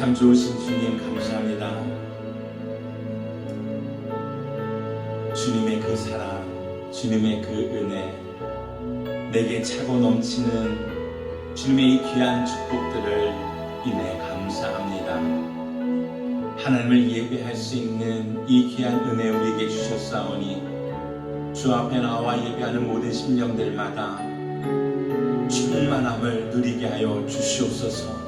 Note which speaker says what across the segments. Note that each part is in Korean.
Speaker 1: 참 좋으신 주님 감사합니다. 주님의 그 사랑, 주님의 그 은혜, 내게 차고 넘치는 주님의 이 귀한 축복들을 인해 감사합니다. 하나님을 예배할 수 있는 이 귀한 은혜 우리에게 주셨사오니 주 앞에 나와 예배하는 모든 심령들마다 충만함을 누리게 하여 주시옵소서.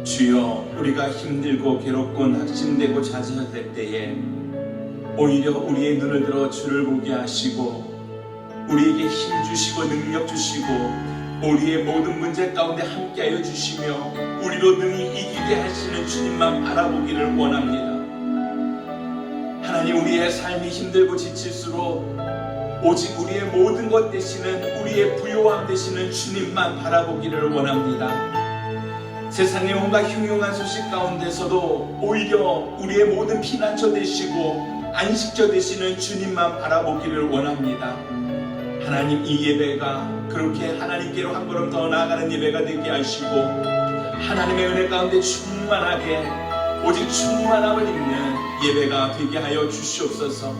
Speaker 1: 주여, 우리가 힘들고 괴롭고 낙심되고 좌절될 때에 오히려 우리의 눈을 들어 주를 보게 하시고 우리에게 힘 주시고 능력 주시고 우리의 모든 문제 가운데 함께하여 주시며 우리로 능히 이기게 하시는 주님만 바라보기를 원합니다. 하나님, 우리의 삶이 힘들고 지칠수록 오직 우리의 모든 것 되시는, 우리의 부요함 되시는 주님만 바라보기를 원합니다. 세상의 온갖 흉흉한 소식 가운데서도 오히려 우리의 모든 피난처 되시고 안식처 되시는 주님만 바라보기를 원합니다. 하나님, 이 예배가 그렇게 하나님께로 한 걸음 더 나아가는 예배가 되게 하시고 하나님의 은혜 가운데 충만하게 오직 충만함을 입는 예배가 되게 하여 주시옵소서.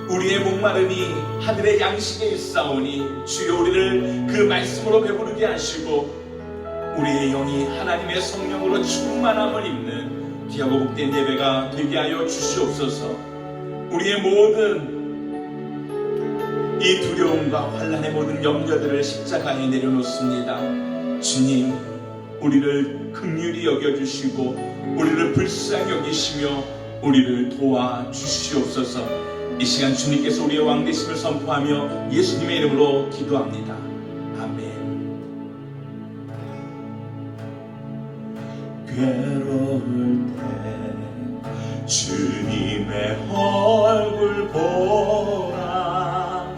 Speaker 1: 우리의 목마름이 하늘의 양식에 있사오니 주여, 우리를 그 말씀으로 배부르게 하시고 우리의 영이 하나님의 성령으로 충만함을 입는 귀하고 복된 예배가 되게 하여 주시옵소서. 우리의 모든 이 두려움과 환난의 모든 염려들을 십자가에 내려놓습니다. 주님, 우리를 긍휼히 여겨주시고 우리를 불쌍히 여기시며 우리를 도와주시옵소서. 이 시간 주님께서 우리의 왕 되심을 선포하며 예수님의 이름으로 기도합니다. 아멘. 괴로울 때 주님의 얼굴 보라,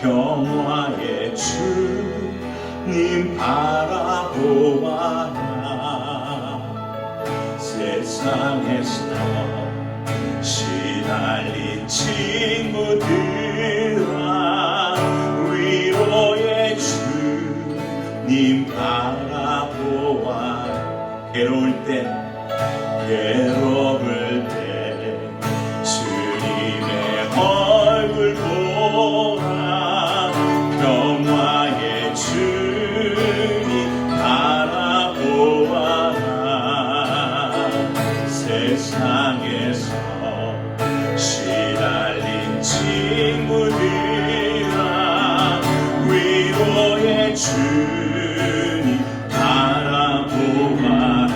Speaker 1: 평화의 주님 바라보아라. 세상에서 시달린 친구들아, 위로의 주님 바라보아라. 괴로울 때 주님의 얼굴 보라, 평화의 주님 바라보아라. 세상에서 시달린 친구들아, 위로의 주님 바라보아라.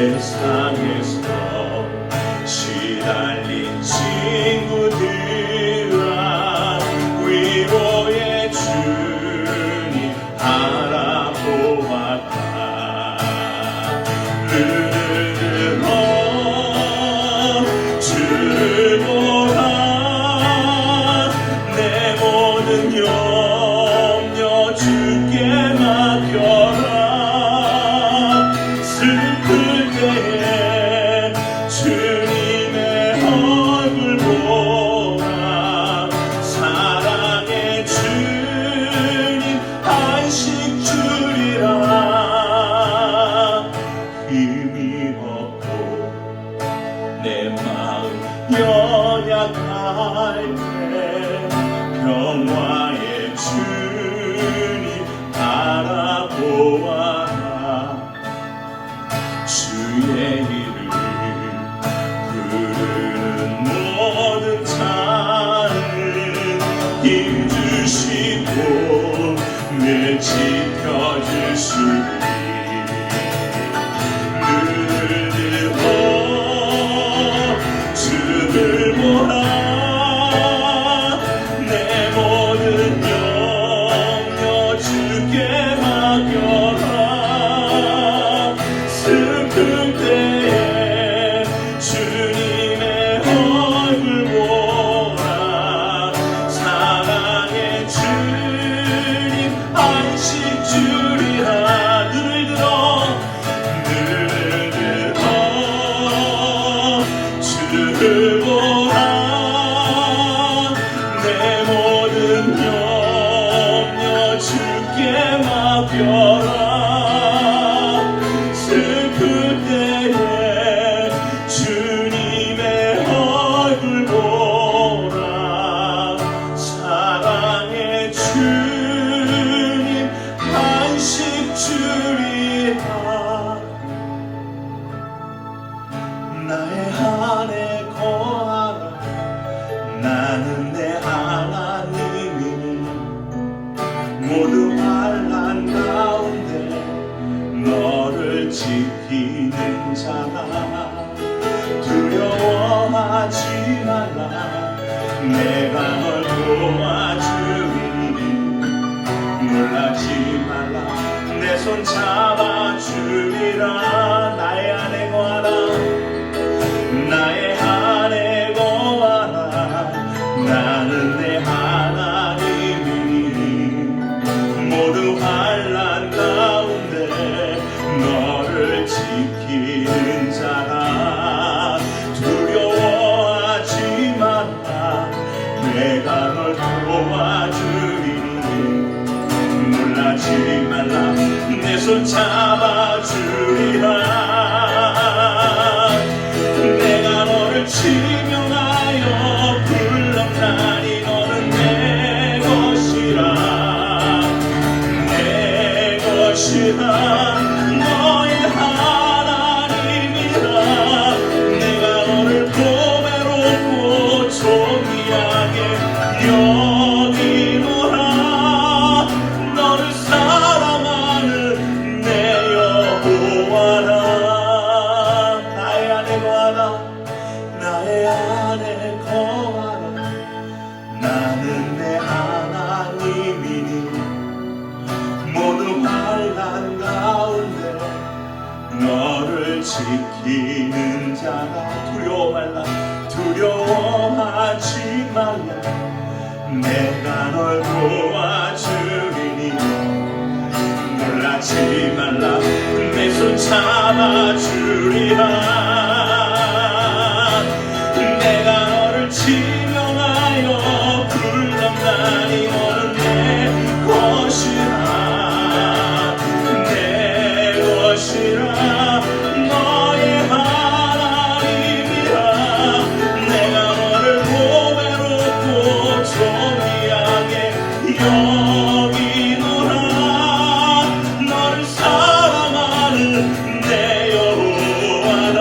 Speaker 1: 세상에서 시달린 친구들아, 위로의 주님 바라보았다. 주를 보라, 내 모든 염려 주께 맡겨라. 주님의 얼굴 보라, 사랑의 주님 안식 주리라. 힘이 없고 내 마음 연약할 때 평화의 주님 바라보아라. 주의 이름 부르는 모든 자는 힘 주시고 늘 지켜주시리. 주리라. 나의 안에 거하라. 나는 내 하나님이니 모두 환난 가운데 너를 지키는 자라. 두려워하지 말라. 내가 널 도와주리니 놀라지 말라. 내 손 잡아주리라. 나의 안에 거하라. 나의 안에 거하라. 나는 내 하나님이니 모두 환난 가운데 너를 지키는 자라. 두려워하지 말라. 내가 널 도와주리니 놀라지 말라. 내 손 잡아주리라. 내가 너를 지명하여 불렀나니 너는 내 것이라. 내 것이라. 너의 하나님이라. 내가 너를 보배롭고 존귀하게 여기노라. 너를 사랑하는 내 여호와라. 나의 안에 거하라. 나의 안에 거하라. 나는 내 하나님이니 모두 환난 가운데 너를 지키는 자라. 두려워 말라. 두려워하지 말라. 내가 널 도와주리니 놀라지 말라. 내 손 잡아주리라. 내가 너를 지명하여 불렀나니 너는 내 것이라. 내 것이라. 너의 하나님이라. 내가 너를 보배롭고 존귀하게 여기노라. 너를 사랑하는 내 여호와라.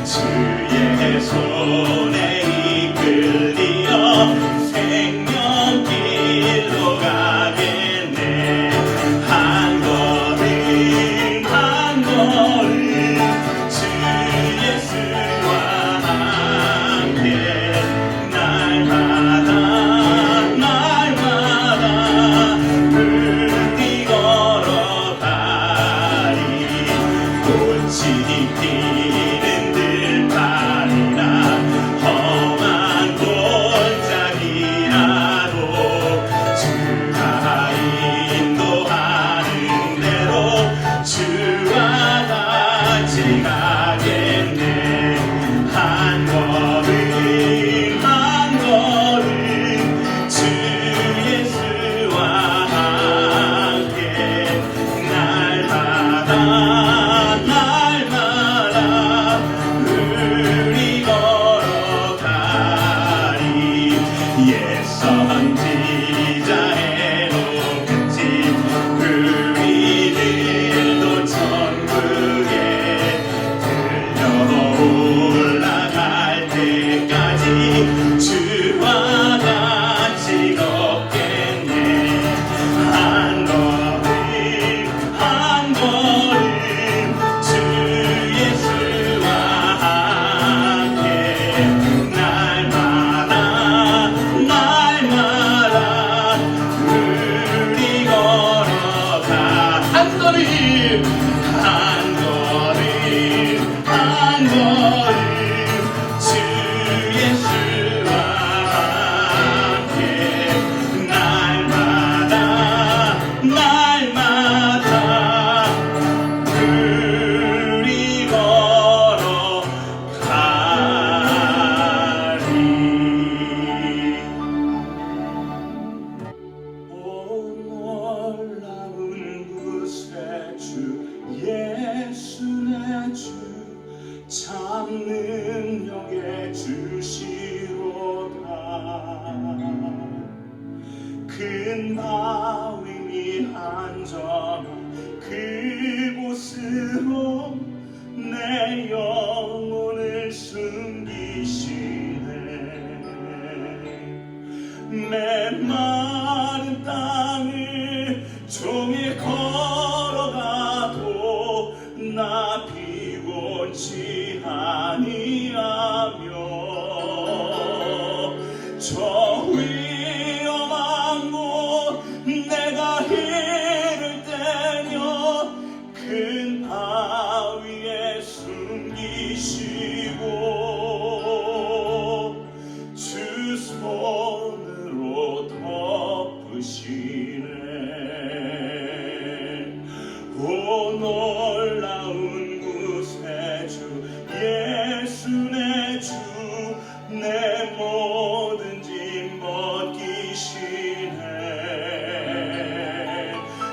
Speaker 1: 주의 손에 이끌리어 생명길로 가겠네. 한 걸음 한 걸음 주 예수와 함께 날마다 날마다 우리 걸어가리. 꽃이 피는 들판이나 험한 골짜기라도 주가 인도하는 대로 주와 같이 가겠네. 한 걸음 한 걸음 주 예수와 함께 날마다 날마다 우리 걸어가리. 옛 선지자의 높은 집 우리들도 천국에 들려 올라갈 때까지 주와 같이 걷겠네. 한 걸음 한 걸음 주 예수와 함께 날마다 날마다 우리 걸어가. 한 걸음 한 걸음 한 걸음 주 예수와 함께 날마다 날마다 우리 걸어가리. 오 놀라운 구세주 예수 내 주 참 능력의 주시로다. 큰 마음이 안전한 그곳으로 내 영혼을 숨기시네. 메마른 땅을 종일 걸어가도 나 피곤치 아니하며 저 위험한 곳 내가 이를 때며 큰 바위에 숨기시고 주 손으로 덮으시네. 오 놀라운 구세주 예수 내 주 내 모든 짐 벗기시네.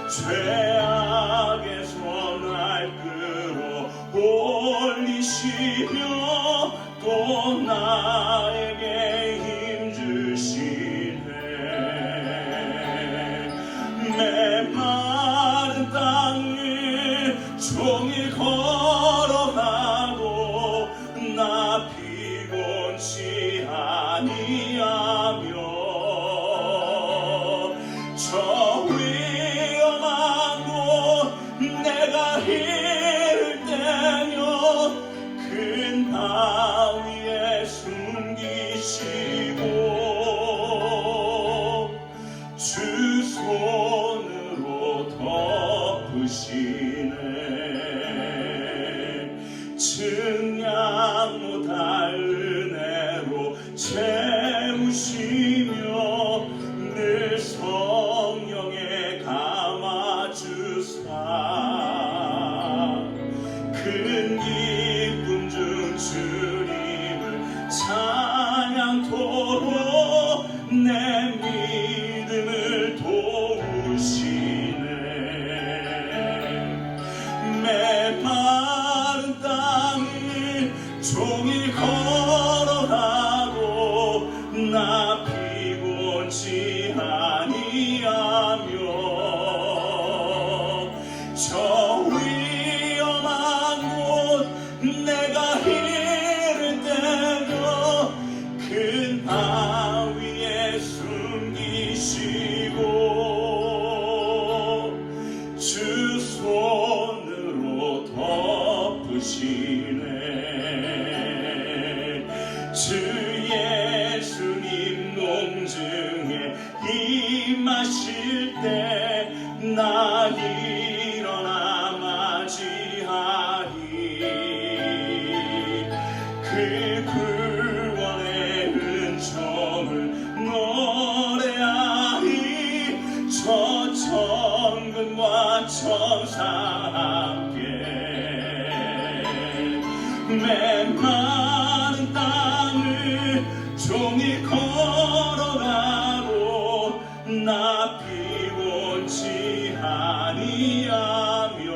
Speaker 1: 죄악에서 날 끌어올리시며 또 나에게 힘 주시네. 메마른 땅을 종일 걸어가도 나 피곤치 아니하며 저 위험한 곳 내가 이를 때며 큰 바위에 숨기시고 주 손으로 덮으시네. 증량 못할 은혜로 채우시며 늘 성령에 감아주사 큰 기쁨 중 주님을 찬양토록 내 믿음을 도우시네. 메마른 땅을 종일 걸어가도 나 피곤치 아니하며 저 위험한 곳 내가 그 구원의 은총을 노래하리. 저 천군과 천사 함께 메마른 땅을 종일 걸어가고 나 피곤치 아니하며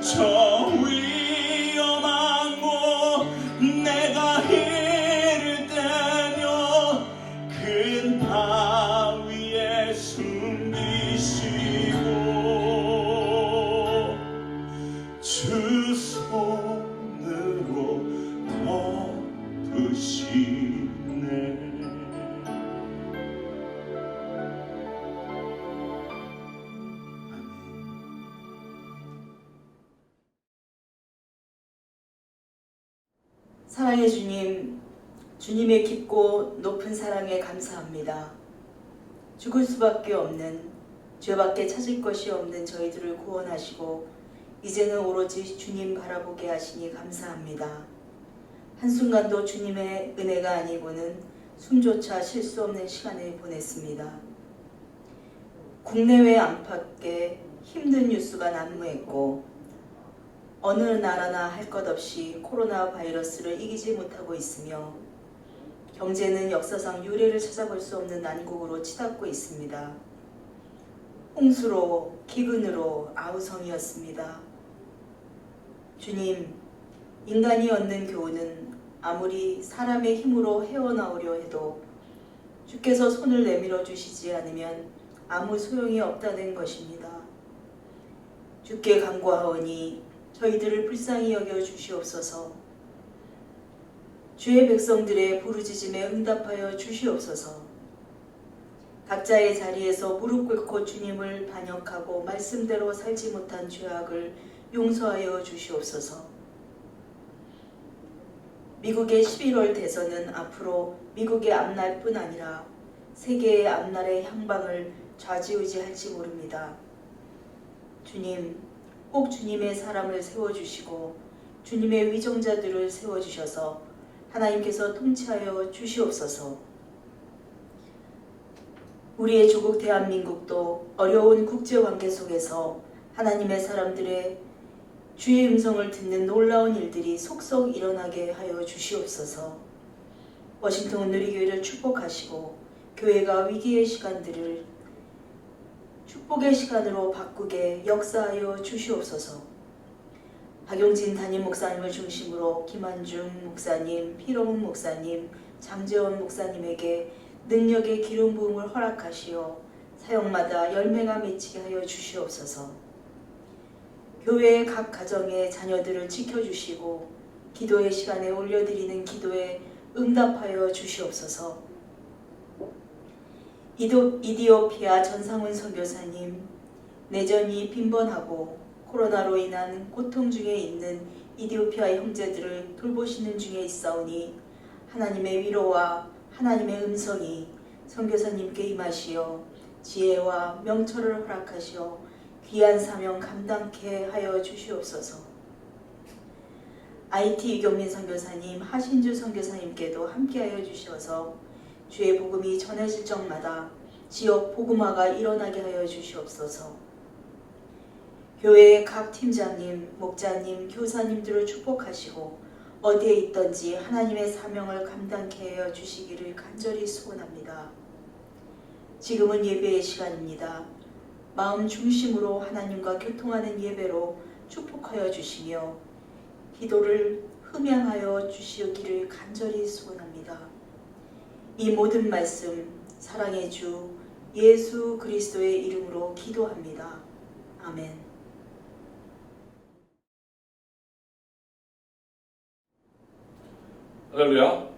Speaker 1: 저 위험한 곳 내가 이를 때며 큰 바위에 숨기시고 주 손으로 덮으시네.
Speaker 2: 사랑의 주님, 주님의 깊고 높은 사랑에 감사합니다. 죽을 수밖에 없는, 죄밖에 찾을 것이 없는 저희들을 구원하시고 이제는 오로지 주님 바라보게 하시니 감사합니다. 한순간도 주님의 은혜가 아니고는 숨조차 쉴 수 없는 시간을 보냈습니다. 국내외 안팎에 힘든 뉴스가 난무했고 어느 나라나 할 것 없이 코로나 바이러스를 이기지 못하고 있으며 경제는 역사상 유례를 찾아볼 수 없는 난국으로 치닫고 있습니다. 홍수로 기근으로 아우성이었습니다. 주님, 인간이 얻는 교훈은 아무리 사람의 힘으로 헤어나오려 해도 주께서 손을 내밀어 주시지 않으면 아무 소용이 없다는 것입니다. 주께 간구하오니 저희들을 불쌍히 여겨 주시옵소서. 주의 백성들의 부르짖음에 응답하여 주시옵소서. 각자의 자리에서 무릎 꿇고 주님을 반역하고 말씀대로 살지 못한 죄악을 용서하여 주시옵소서. 미국의 11월 대선은 앞으로 미국의 앞날뿐 아니라 세계의 앞날의 향방을 좌지우지할지 모릅니다. 주님, 꼭 주님의 사람을 세워주시고 주님의 위정자들을 세워주셔서 하나님께서 통치하여 주시옵소서. 우리의 조국 대한민국도 어려운 국제관계 속에서 하나님의 사람들의 주의 음성을 듣는 놀라운 일들이 속속 일어나게 하여 주시옵소서. 워싱턴 누리교회를 축복하시고 교회가 위기의 시간들을 축복의 시간으로 바꾸게 역사하여 주시옵소서. 박용진 담임 목사님을 중심으로 김한중 목사님, 피로문 목사님, 장재원 목사님에게 능력의 기름 부음을 허락하시어 사역마다 열매가 맺히게 하여 주시옵소서. 교회의 각 가정의 자녀들을 지켜주시고 기도의 시간에 올려드리는 기도에 응답하여 주시옵소서. 이디오피아 전상훈 선교사님, 내전이 빈번하고 코로나로 인한 고통 중에 있는 이디오피아 형제들을 돌보시는 중에 있사오니 하나님의 위로와 하나님의 음성이 선교사님께 임하시어 지혜와 명철을 허락하시어 귀한 사명 감당케 하여 주시옵소서. IT 이경민 선교사님, 하신주 선교사님께도 함께하여 주셔서 주의 복음이 전해질 적마다 지역 복음화가 일어나게 하여 주시옵소서. 교회의 각 팀장님, 목자님, 교사님들을 축복하시고 어디에 있든지 하나님의 사명을 감당케 하여 주시기를 간절히 소원합니다. 지금은 예배의 시간입니다. 마음 중심으로 하나님과 교통하는 예배로 축복하여 주시며 기도를 흠양하여 주시기를 간절히 소원합니다. 이 모든 말씀 사랑의 주 예수 그리스도의 이름으로 기도합니다. 아멘.
Speaker 3: 할렐루야.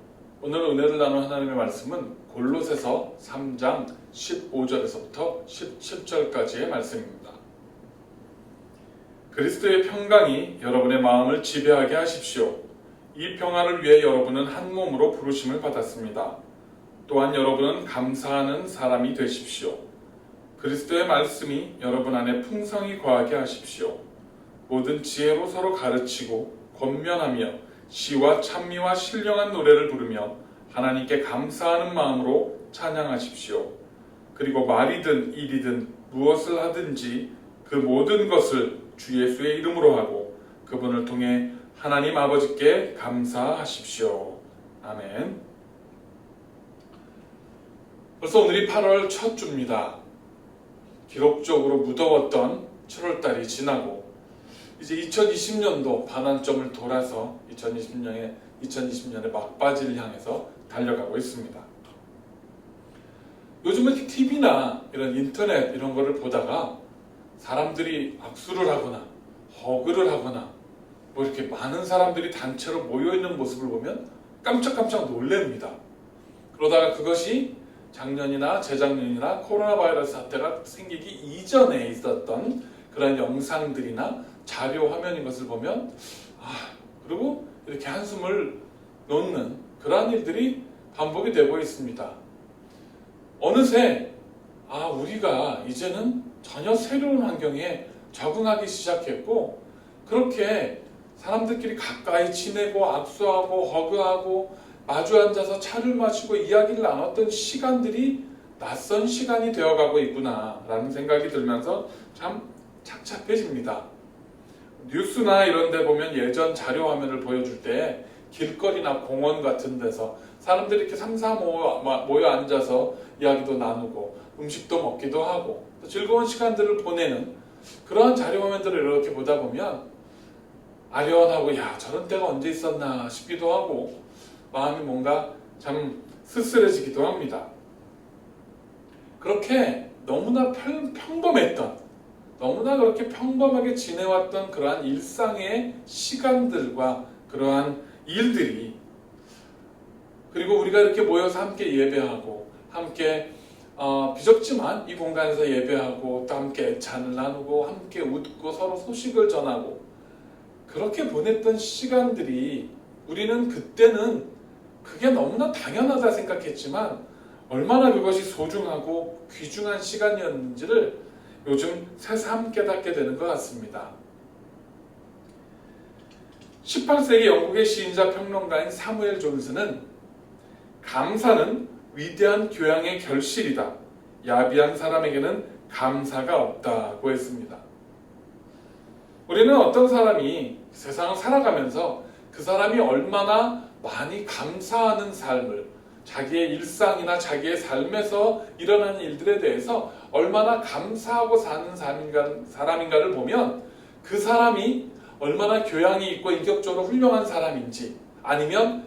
Speaker 3: 오늘 은혜를 나눌 하나님의 말씀은 골로새서 3장 15절에서부터 17절까지의 말씀입니다. 그리스도의 평강이 여러분의 마음을 지배하게 하십시오. 이 평안을 위해 여러분은 한 몸으로 부르심을 받았습니다. 또한 여러분은 감사하는 사람이 되십시오. 그리스도의 말씀이 여러분 안에 풍성히 거하게 하십시오. 모든 지혜로 서로 가르치고 권면하며 시와 찬미와 신령한 노래를 부르며 하나님께 감사하는 마음으로 찬양하십시오. 그리고 말이든 일이든 무엇을 하든지 그 모든 것을 주 예수의 이름으로 하고 그분을 통해 하나님 아버지께 감사하십시오. 아멘. 벌써 오늘이 8월 첫 주입니다. 기록적으로 무더웠던 7월달이 지나고 이제 2020년도 반환점을 돌아서 2020년의 막바지를 향해서 달려가고 있습니다. 요즘은 TV나 이런 인터넷 이런 거를 보다가 사람들이 악수를 하거나 허그를 하거나 뭐 이렇게 많은 사람들이 단체로 모여있는 모습을 보면 깜짝깜짝 놀랍니다. 그러다가 그것이 작년이나 재작년이나 코로나 바이러스 사태가 생기기 이전에 있었던 그런 영상들이나 자료 화면인 것을 보면 그리고 이렇게 한숨을 놓는 그러한 일들이 반복이 되고 있습니다. 어느새 우리가 이제는 전혀 새로운 환경에 적응하기 시작했고 그렇게 사람들끼리 가까이 지내고 악수하고 허그하고 마주 앉아서 차를 마시고 이야기를 나눴던 시간들이 낯선 시간이 되어가고 있구나 라는 생각이 들면서 참 착잡해집니다. 뉴스나 이런 데 보면 예전 자료 화면을 보여줄 때 길거리나 공원 같은 데서 사람들이 이렇게 삼삼 모여 앉아서 이야기도 나누고 음식도 먹기도 하고 즐거운 시간들을 보내는 그러한 자료 화면들을 이렇게 보다 보면 아련하고 저런 때가 언제 있었나 싶기도 하고 마음이 뭔가 참 쓸쓸해지기도 합니다. 그렇게 너무나 평범했던 너무나 그렇게 평범하게 지내왔던 그러한 일상의 시간들과 그러한 일들이 그리고 우리가 이렇게 모여서 함께 예배하고 함께 비좁지만 이 공간에서 예배하고 또 함께 애찬을 나누고 함께 웃고 서로 소식을 전하고 그렇게 보냈던 시간들이 우리는 그때는 그게 너무나 당연하다 생각했지만 얼마나 그것이 소중하고 귀중한 시간이었는지를 요즘 새삼 깨닫게 되는 것 같습니다. 18세기 영국의 시인자 평론가인 사무엘 존스는 감사는 위대한 교양의 결실이다. 야비한 사람에게는 감사가 없다고 했습니다. 우리는 어떤 사람이 세상을 살아가면서 그 사람이 얼마나 많이 감사하는 삶을 자기의 일상이나 자기의 삶에서 일어나는 일들에 대해서 얼마나 감사하고 사는 사람인가를 보면 그 사람이 얼마나 교양이 있고 인격적으로 훌륭한 사람인지 아니면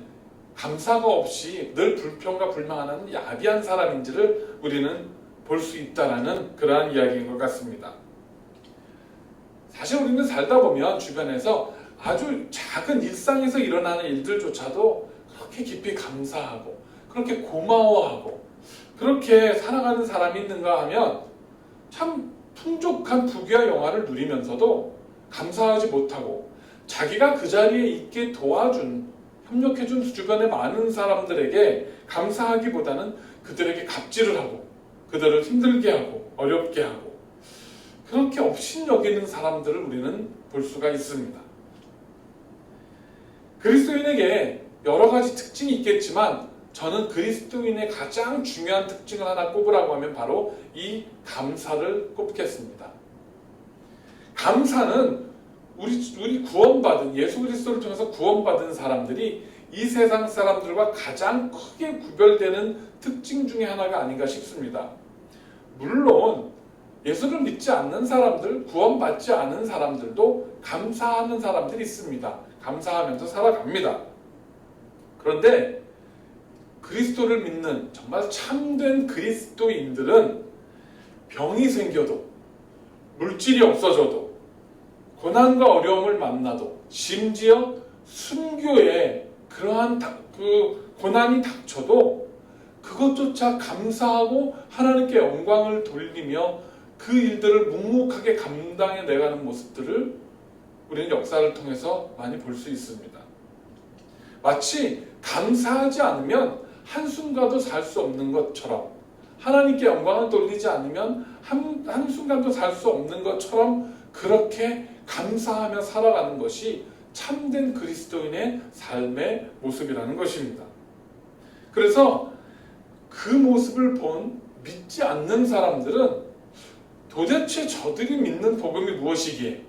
Speaker 3: 감사가 없이 늘 불평과 불만하는 야비한 사람인지를 우리는 볼 수 있다는 그러한 이야기인 것 같습니다. 사실 우리는 살다 보면 주변에서 아주 작은 일상에서 일어나는 일들조차도 그렇게 깊이 감사하고 그렇게 고마워하고 그렇게 살아가는 사람이 있는가 하면 참 풍족한 부귀와 영화를 누리면서도 감사하지 못하고 자기가 그 자리에 있게 도와준 협력해준 주변의 많은 사람들에게 감사하기보다는 그들에게 갑질을 하고 그들을 힘들게 하고 어렵게 하고 그렇게 업신여기는 사람들을 우리는 볼 수가 있습니다. 그리스도인에게 여러 가지 특징이 있겠지만 저는 그리스도인의 가장 중요한 특징을 하나 꼽으라고 하면 바로 이 감사를 꼽겠습니다. 감사는 우리 구원받은 예수 그리스도를 통해서 구원받은 사람들이 이 세상 사람들과 가장 크게 구별되는 특징 중에 하나가 아닌가 싶습니다. 물론 예수를 믿지 않는 사람들, 구원받지 않은 사람들도 감사하는 사람들이 있습니다. 감사하면서 살아갑니다. 그런데 그리스도를 믿는 정말 참된 그리스도인들은 병이 생겨도 물질이 없어져도 고난과 어려움을 만나도 심지어 순교에 그러한 그 고난이 닥쳐도 그것조차 감사하고 하나님께 영광을 돌리며 그 일들을 묵묵하게 감당해 내가는 모습들을 우리는 역사를 통해서 많이 볼 수 있습니다. 마치 감사하지 않으면 한순간도 살 수 없는 것처럼 하나님께 영광을 돌리지 않으면 한순간도 살 수 없는 것처럼 그렇게 감사하며 살아가는 것이 참된 그리스도인의 삶의 모습이라는 것입니다. 그래서 그 모습을 본 믿지 않는 사람들은 도대체 저들이 믿는 복음이 무엇이기에,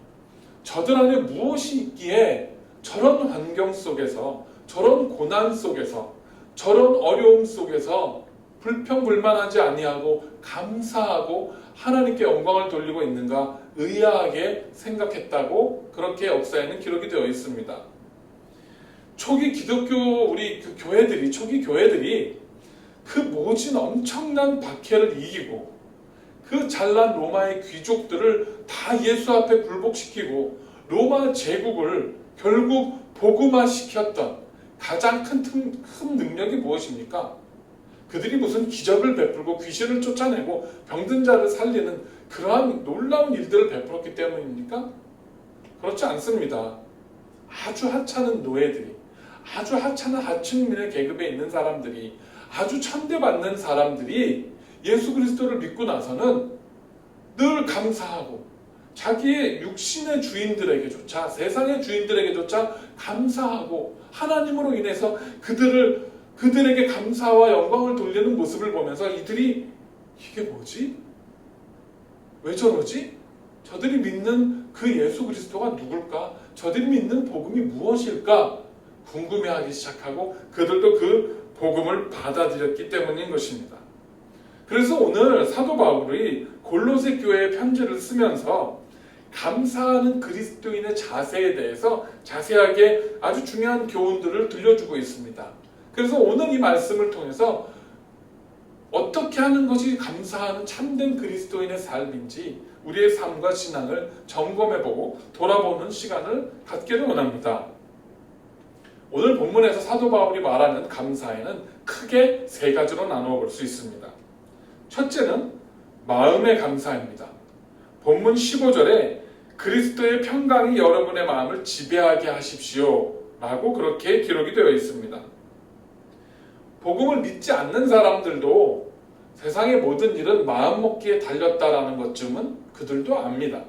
Speaker 3: 저들 안에 무엇이 있기에 저런 환경 속에서, 저런 고난 속에서, 저런 어려움 속에서 불평불만하지 아니하고 감사하고 하나님께 영광을 돌리고 있는가 의아하게 생각했다고 그렇게 역사에는 기록이 되어 있습니다. 초기 기독교 초기 교회들이 그 모진 엄청난 박해를 이기고 그 잘난 로마의 귀족들을 다 예수 앞에 굴복시키고 로마 제국을 결국 복음화시켰던 가장 큰 능력이 무엇입니까? 그들이 무슨 기적을 베풀고 귀신을 쫓아내고 병든 자를 살리는 그러한 놀라운 일들을 베풀었기 때문입니까? 그렇지 않습니다. 아주 하찮은 노예들이, 아주 하찮은 하층민의 계급에 있는 사람들이, 아주 천대받는 사람들이 예수 그리스도를 믿고 나서는 늘 감사하고 자기의 육신의 주인들에게조차, 세상의 주인들에게조차 감사하고 하나님으로 인해서 그들에게 감사와 영광을 돌리는 모습을 보면서 이들이 이게 뭐지? 왜 저러지? 저들이 믿는 그 예수 그리스도가 누굴까? 저들이 믿는 복음이 무엇일까? 궁금해하기 시작하고 그들도 그 복음을 받아들였기 때문인 것입니다. 그래서 오늘 사도 바울이 골로새 교회에 편지를 쓰면서 감사하는 그리스도인의 자세에 대해서 자세하게 아주 중요한 교훈들을 들려주고 있습니다. 그래서 오늘 이 말씀을 통해서 어떻게 하는 것이 감사하는 참된 그리스도인의 삶인지 우리의 삶과 신앙을 점검해보고 돌아보는 시간을 갖기를 원합니다. 오늘 본문에서 사도 바울이 말하는 감사에는 크게 세 가지로 나누어 볼 수 있습니다. 첫째는 마음의 감사입니다. 본문 15절에 그리스도의 평강이 여러분의 마음을 지배하게 하십시오 라고 그렇게 기록이 되어 있습니다. 복음을 믿지 않는 사람들도 세상의 모든 일은 마음먹기에 달렸다라는 것쯤은 그들도 압니다.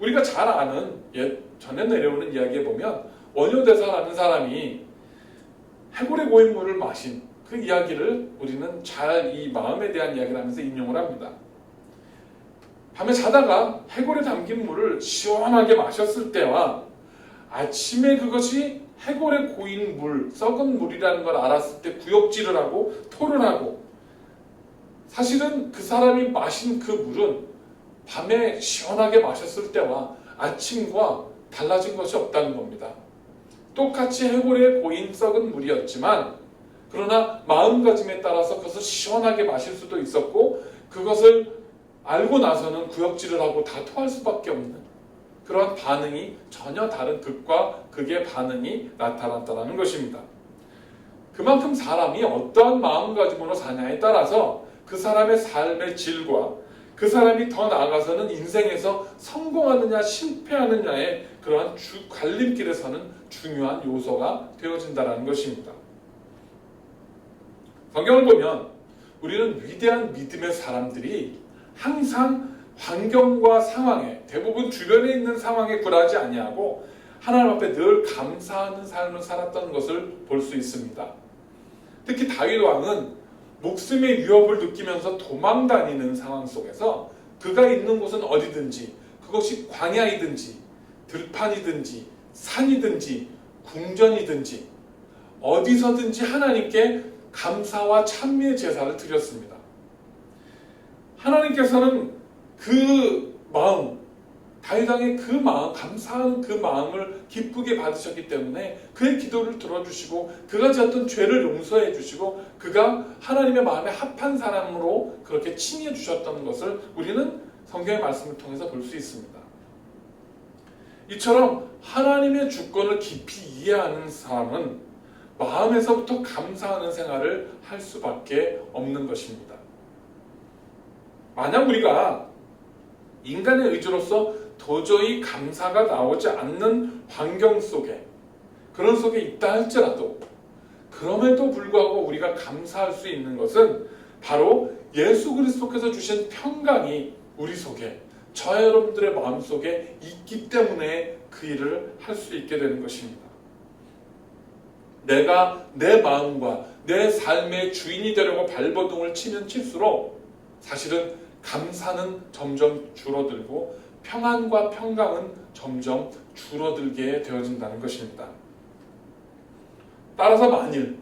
Speaker 3: 우리가 잘 아는 전해 내려오는 이야기에 보면 원효대사라는 사람이 해골의 고인물을 마신 그 이야기를 우리는 잘 이 마음에 대한 이야기를 하면서 인용을 합니다. 밤에 자다가 해골에 담긴 물을 시원하게 마셨을 때와 아침에 그것이 해골에 고인 물, 썩은 물이라는 걸 알았을 때 구역질을 하고 토를 하고, 사실은 그 사람이 마신 그 물은 밤에 시원하게 마셨을 때와 아침과 달라진 것이 없다는 겁니다. 똑같이 해골에 고인 썩은 물이었지만 그러나 마음가짐에 따라서 그것을 시원하게 마실 수도 있었고 그것을 알고 나서는 구역질을 하고 다 토할 수밖에 없는 그러한 반응이 전혀 다른 극과 극의 반응이 나타났다는 것입니다. 그만큼 사람이 어떠한 마음가짐으로 사냐에 따라서 그 사람의 삶의 질과 그 사람이 더 나아가서는 인생에서 성공하느냐 실패하느냐의 그러한 갈림길에 서는 중요한 요소가 되어진다는 것입니다. 성경을 보면 우리는 위대한 믿음의 사람들이 항상 환경과 상황에, 대부분 주변에 있는 상황에 굴하지 아니하고 하나님 앞에 늘 감사하는 삶을 살았던 것을 볼 수 있습니다. 특히 다윗 왕은 목숨의 위협을 느끼면서 도망 다니는 상황 속에서 그가 있는 곳은 어디든지, 그것이 광야이든지 들판이든지 산이든지 궁전이든지 어디서든지 하나님께 감사와 찬미의 제사를 드렸습니다. 하나님께서는 그 마음, 다윗 왕의 그 마음, 감사하는 그 마음을 기쁘게 받으셨기 때문에 그의 기도를 들어주시고 그가 지었던 죄를 용서해 주시고 그가 하나님의 마음에 합한 사람으로 그렇게 칭해 주셨던 것을 우리는 성경의 말씀을 통해서 볼 수 있습니다. 이처럼 하나님의 주권을 깊이 이해하는 사람은 마음에서부터 감사하는 생활을 할 수밖에 없는 것입니다. 만약 우리가 인간의 의지로서 도저히 감사가 나오지 않는 환경 속에, 그런 속에 있다 할지라도 그럼에도 불구하고 우리가 감사할 수 있는 것은 바로 예수 그리스도께서 주신 평강이 우리 속에 저와 여러분들의 마음속에 있기 때문에 그 일을 할 수 있게 되는 것입니다. 내가 내 마음과 내 삶의 주인이 되려고 발버둥을 치면 칠수록 사실은 감사는 점점 줄어들고 평안과 평강은 점점 줄어들게 되어진다는 것입니다. 따라서 만일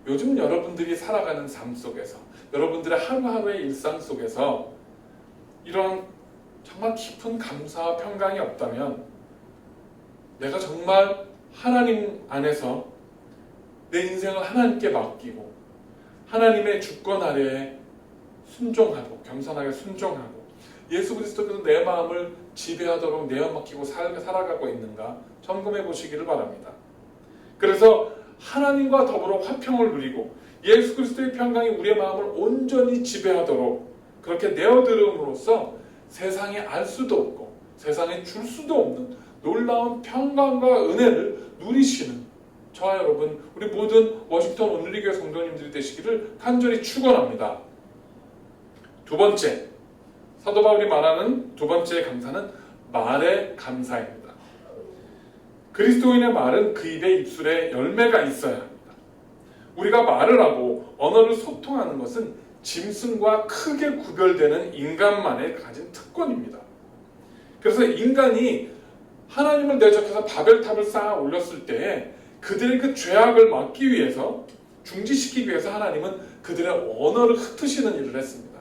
Speaker 3: 요즘 여러분들이 살아가는 삶 속에서, 여러분들의 하루하루의 일상 속에서 이런 정말 깊은 감사와 평강이 없다면 내가 정말 하나님 안에서 내 인생을 하나님께 맡기고 하나님의 주권 아래에 순종하고 겸손하게 순종하고 예수 그리스도께서 내 마음을 지배하도록 내어 맡기고 살아가고 있는가 점검해 보시기를 바랍니다. 그래서 하나님과 더불어 화평을 누리고 예수 그리스도의 평강이 우리의 마음을 온전히 지배하도록 그렇게 내어드림으로써 세상에 알 수도 없고 세상에 줄 수도 없는 놀라운 평강과 은혜를 누리시는 저와 여러분, 우리 모든 워싱턴 온누리교회 성도님들이 되시기를 간절히 축원합니다. 두 번째, 사도 바울이 말하는 두 번째 감사는 말의 감사입니다. 그리스도인의 말은 그 입에 입술에 열매가 있어야 합니다. 우리가 말을 하고 언어를 소통하는 것은 짐승과 크게 구별되는 인간만의 가진 특권입니다. 그래서 인간이 하나님을 대적해서 바벨탑을 쌓아 올렸을 때에 그들의 그 죄악을 막기 위해서, 중지시키기 위해서 하나님은 그들의 언어를 흩으시는 일을 했습니다.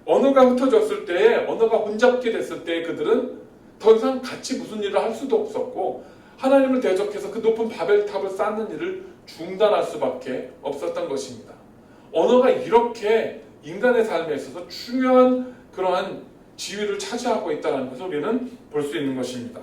Speaker 3: 언어가 흩어졌을 때에, 언어가 혼잡게 됐을 때에 그들은 더 이상 같이 무슨 일을 할 수도 없었고 하나님을 대적해서 그 높은 바벨탑을 쌓는 일을 중단할 수밖에 없었던 것입니다. 언어가 이렇게 인간의 삶에 있어서 중요한 그러한 지위를 차지하고 있다는 것을 우리는 볼 수 있는 것입니다.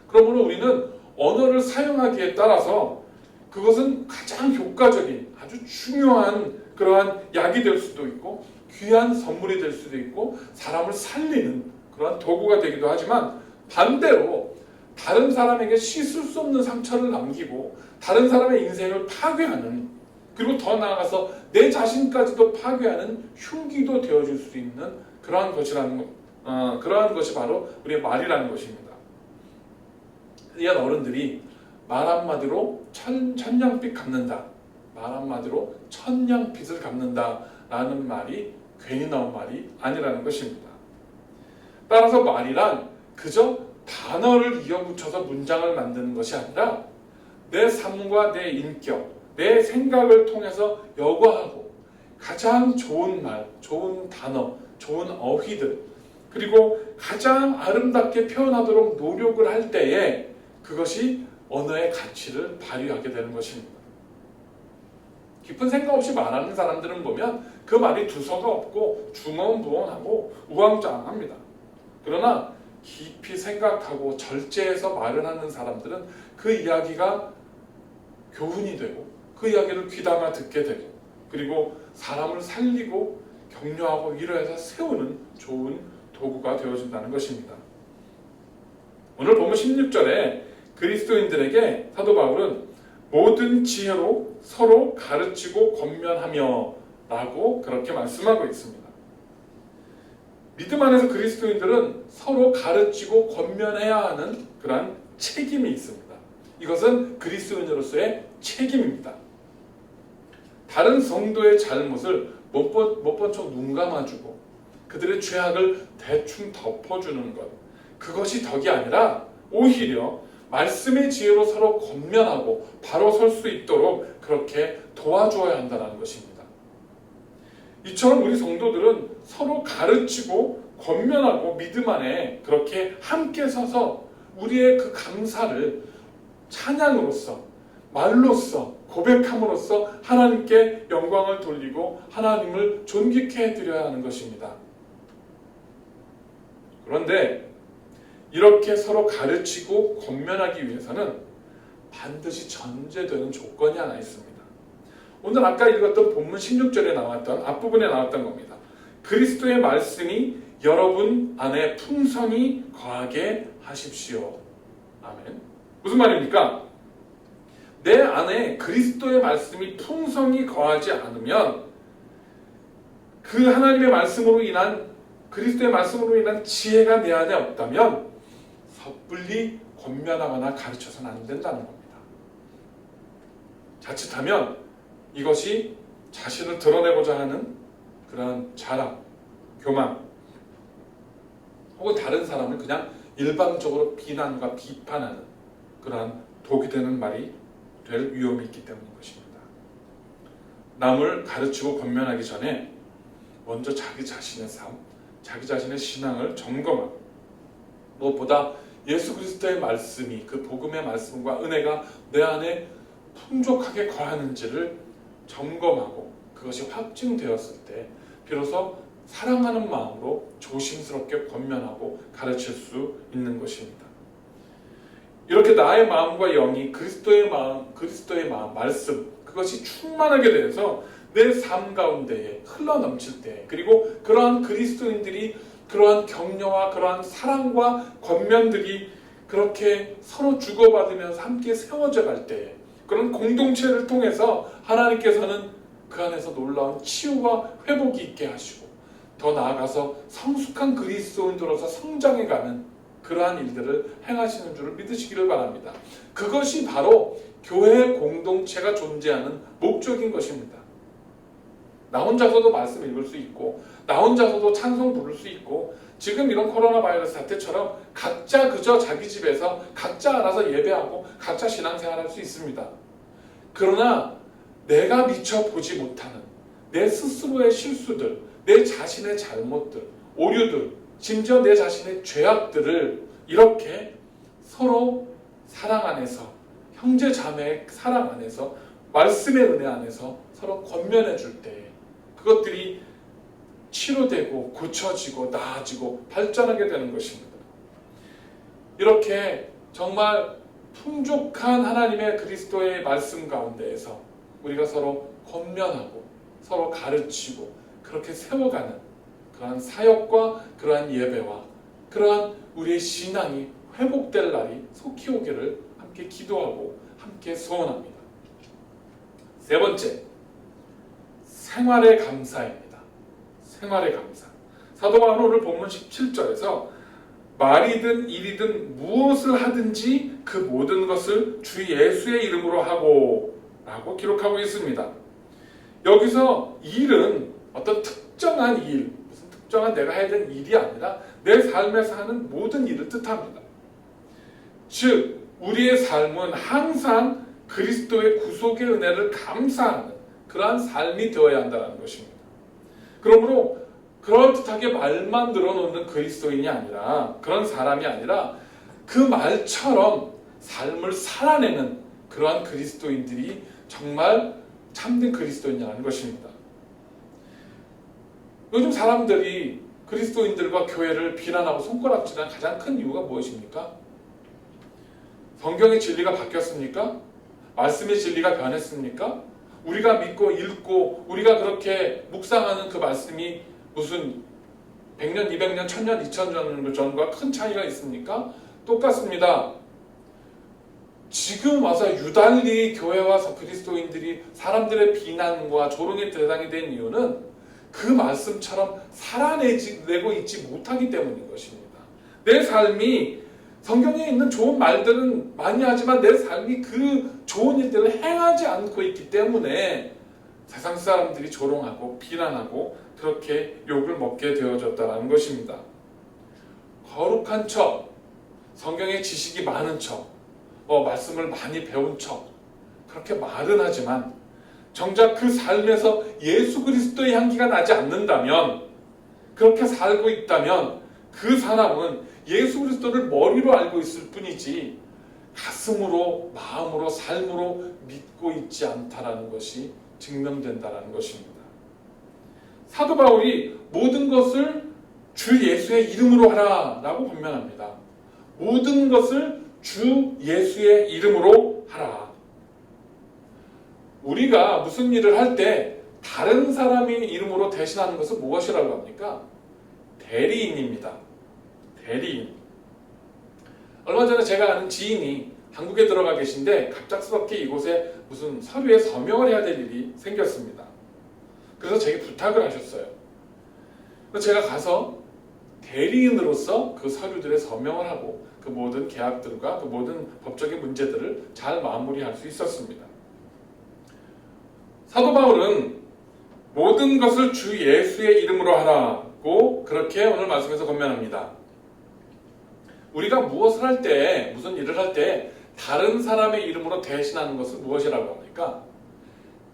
Speaker 3: 그러므로 우리는 언어를 사용하기에 따라서 그것은 가장 효과적인 아주 중요한 그러한 약이 될 수도 있고 귀한 선물이 될 수도 있고 사람을 살리는 그러한 도구가 되기도 하지만 반대로 다른 사람에게 씻을 수 없는 상처를 남기고 다른 사람의 인생을 파괴하는, 그리고 더 나아가서 내 자신까지도 파괴하는 흉기도 되어줄 수 있는 그러한 것이 바로 우리의 말이라는 것입니다. 옛 어른들이 말 한마디로 천냥빚 갚는다, 말 한마디로 천냥빚을 갚는다 라는 말이 괜히 나온 말이 아니라는 것입니다. 따라서 말이란 그저 단어를 이어붙여서 문장을 만드는 것이 아니라 내 삶과 내 인격, 내 생각을 통해서 여과하고 가장 좋은 말, 좋은 단어, 좋은 어휘들, 그리고 가장 아름답게 표현하도록 노력을 할 때에 그것이 언어의 가치를 발휘하게 되는 것입니다. 깊은 생각 없이 말하는 사람들은 보면 그 말이 두서가 없고 중언부언하고 우왕좌왕합니다. 그러나 깊이 생각하고 절제해서 말을 하는 사람들은 그 이야기가 교훈이 되고 그 이야기를 귀담아 듣게 되고 그리고 사람을 살리고 격려하고 위로해서 세우는 좋은 도구가 되어준다는 것입니다. 오늘 본문 16절에 그리스도인들에게 사도 바울은 모든 지혜로 서로 가르치고 권면하며 라고 그렇게 말씀하고 있습니다. 믿음 안에서 그리스도인들은 서로 가르치고 권면해야 하는 그러한 책임이 있습니다. 이것은 그리스도인으로서의 책임입니다. 다른 성도의 잘못을 못 본 척 눈 감아주고 그들의 죄악을 대충 덮어주는 것, 그것이 덕이 아니라 오히려 말씀의 지혜로 서로 권면하고 바로 설 수 있도록 그렇게 도와주어야 한다는 것입니다. 이처럼 우리 성도들은 서로 가르치고 권면하고 믿음 안에 그렇게 함께 서서 우리의 그 감사를 찬양으로서, 말로써, 고백함으로써 하나님께 영광을 돌리고 하나님을 존귀케 해드려야 하는 것입니다. 그런데 이렇게 서로 가르치고 권면하기 위해서는 반드시 전제되는 조건이 하나 있습니다. 오늘 아까 읽었던 본문 16절에 나왔던 앞부분에 나왔던 겁니다. 그리스도의 말씀이 여러분 안에 풍성히 거하게 하십시오. 아멘. 무슨 말입니까? 내 안에 그리스도의 말씀이 풍성히 거하지 않으면 그 하나님의 말씀으로 인한 그리스도의 말씀으로 인한 지혜가 내 안에 없다면 섣불리 권면하거나 가르쳐서는 안 된다는 겁니다. 자칫하면 이것이 자신을 드러내고자 하는 그런 자랑, 교만, 혹은 다른 사람을 그냥 일방적으로 비난과 비판하는 그러한 독이 되는 말이 될 위험이 있기 때문인 것입니다. 남을 가르치고 권면하기 전에 먼저 자기 자신의 삶, 자기 자신의 신앙을 점검하고, 무엇보다 예수 그리스도의 말씀이, 그 복음의 말씀과 은혜가 내 안에 풍족하게 거하는지를 점검하고 그것이 확증되었을 때 비로소 사랑하는 마음으로 조심스럽게 권면하고 가르칠 수 있는 것입니다. 이렇게 나의 마음과 영이 그리스도의 마음, 말씀, 그것이 충만하게 되어서 내 삶 가운데에 흘러넘칠 때, 그리고 그러한 그리스도인들이 그러한 격려와 그러한 사랑과 권면들이 그렇게 서로 주고받으면서 함께 세워져 갈 때, 그런 공동체를 통해서 하나님께서는 그 안에서 놀라운 치유와 회복이 있게 하시고, 더 나아가서 성숙한 그리스도인으로서 성장해가는 그러한 일들을 행하시는 줄을 믿으시기를 바랍니다. 그것이 바로 교회 공동체가 존재하는 목적인 것입니다. 나 혼자서도 말씀 읽을 수 있고, 나 혼자서도 찬송 부를 수 있고, 지금 이런 코로나 바이러스 사태처럼 각자 그저 자기 집에서 각자 알아서 예배하고 각자 신앙생활할 수 있습니다. 그러나 내가 미처 보지 못하는 내 스스로의 실수들, 내 자신의 잘못들, 오류들, 심지어 내 자신의 죄악들을 이렇게 서로 사랑 안에서, 형제 자매의 사랑 안에서, 말씀의 은혜 안에서 서로 권면해 줄 때 그것들이 치료되고 고쳐지고 나아지고 발전하게 되는 것입니다. 이렇게 정말 풍족한 하나님의 그리스도의 말씀 가운데에서 우리가 서로 권면하고 서로 가르치고 그렇게 세워가는 그러한 사역과 그러한 예배와 그러한 우리의 신앙이 회복될 날이 속히 오기를 함께 기도하고 함께 소원합니다. 세 번째, 생활의 감사입니다. 생활의 감사. 사도 바울은 오늘 본문 17절에서 말이든 일이든 무엇을 하든지 그 모든 것을 주 예수의 이름으로 하고 라고 기록하고 있습니다. 여기서 일은 어떤 특정한 일, 무슨 특정한 내가 해야 되는 일이 아니라 내 삶에서 하는 모든 일을 뜻합니다. 즉 우리의 삶은 항상 그리스도의 구속의 은혜를 감사하는 그러한 삶이 되어야 한다는 것입니다. 그러므로 그럴듯하게 말만 늘어놓는 그리스도인이 아니라, 그런 사람이 아니라 그 말처럼 삶을 살아내는 그러한 그리스도인들이 정말 참된 그리스도인이라는 것입니다. 요즘 사람들이 그리스도인들과 교회를 비난하고 손가락질하는 가장 큰 이유가 무엇입니까? 성경의 진리가 바뀌었습니까? 말씀의 진리가 변했습니까? 우리가 믿고 읽고 우리가 그렇게 묵상하는 그 말씀이 무슨 100년, 200년, 1000년, 2000년 전과 큰 차이가 있습니까? 똑같습니다. 지금 와서 유달리 교회와 그리스도인들이 사람들의 비난과 조롱의 대상이 된 이유는 그 말씀처럼 살아내고 있지 못하기 때문인 것입니다. 내 삶이 성경에 있는 좋은 말들은 많이 하지만 내 삶이 그 좋은 일들을 행하지 않고 있기 때문에 세상 사람들이 조롱하고 비난하고 그렇게 욕을 먹게 되어졌다는 것입니다. 거룩한 척, 성경의 지식이 많은 척, 말씀을 많이 배운 척, 그렇게 말은 하지만 정작 그 삶에서 예수 그리스도의 향기가 나지 않는다면, 그렇게 살고 있다면 그 사람은 예수 그리스도를 머리로 알고 있을 뿐이지 가슴으로, 마음으로, 삶으로 믿고 있지 않다라는 것이 증명된다는 것입니다. 사도 바울이 모든 것을 주 예수의 이름으로 하라 라고 권면합니다. 모든 것을 주 예수의 이름으로 하라. 우리가 무슨 일을 할 때 다른 사람의 이름으로 대신하는 것은 무엇이라고 합니까? 대리인입니다. 대리인. 얼마 전에 제가 아는 지인이 한국에 들어가 계신데 갑작스럽게 이곳에 무슨 서류에 서명을 해야 될 일이 생겼습니다. 그래서 제게 부탁을 하셨어요. 그래서 제가 가서 대리인으로서 그 서류들에 서명을 하고 그 모든 계약들과 그 모든 법적인 문제들을 잘 마무리할 수 있었습니다. 사도 바울은 모든 것을 주 예수의 이름으로 하라고 그렇게 오늘 말씀에서 권면합니다. 우리가 무엇을 할 때, 무슨 일을 할 때 다른 사람의 이름으로 대신하는 것을 무엇이라고 합니까?